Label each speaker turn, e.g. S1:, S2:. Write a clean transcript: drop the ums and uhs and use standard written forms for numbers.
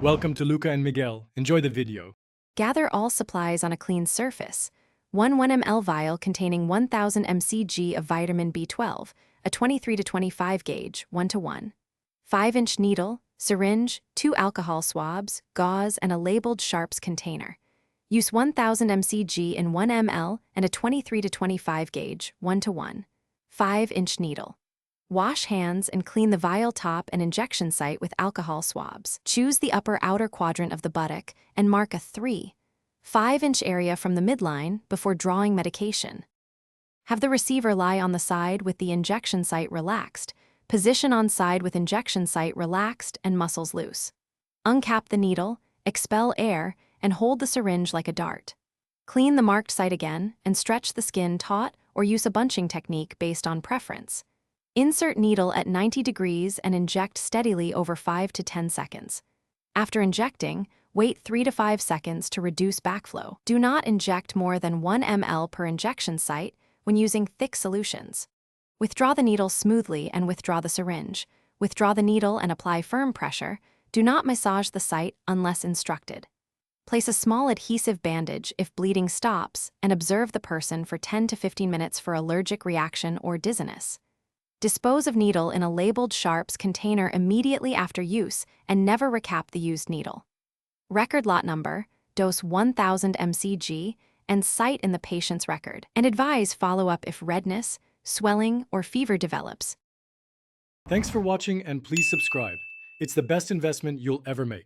S1: Welcome to Luca and Miguel. Enjoy the video.
S2: Gather all supplies on a clean surface. 1 ml vial containing 1000 mcg of vitamin B12, a 23 to 25 gauge, 1:1. 5-inch needle, syringe, 2 alcohol swabs, gauze, and a labeled sharps container. Use 1000 mcg in 1 ml and a 23 to 25 gauge, 1:1. 5-inch needle. Wash hands and clean the vial top and injection site with alcohol swabs. Choose the upper outer quadrant of the buttock and mark a 3.5-inch area from the midline before drawing medication. Have the receiver lie on the side with the injection site relaxed. Position on side with injection site relaxed and muscles loose. Uncap the needle, expel air, and hold the syringe like a dart. Clean the marked site again and stretch the skin taut or use a bunching technique based on preference. Insert needle at 90 degrees and inject steadily over 5 to 10 seconds. After injecting, wait 3 to 5 seconds to reduce backflow. Do not inject more than 1 ml per injection site when using thick solutions. Withdraw the needle smoothly and withdraw the syringe. Withdraw the needle and apply firm pressure. Do not massage the site unless instructed. Place a small adhesive bandage if bleeding stops and observe the person for 10 to 15 minutes for allergic reaction or dizziness. Dispose of needle in a labeled sharps container immediately after use and never recap the used needle. Record lot number, dose 1000 mcg, and site in the patient's record, and advise follow-up if redness, swelling, or fever develops.
S1: Thanks for watching and please subscribe. It's the best investment you'll ever make.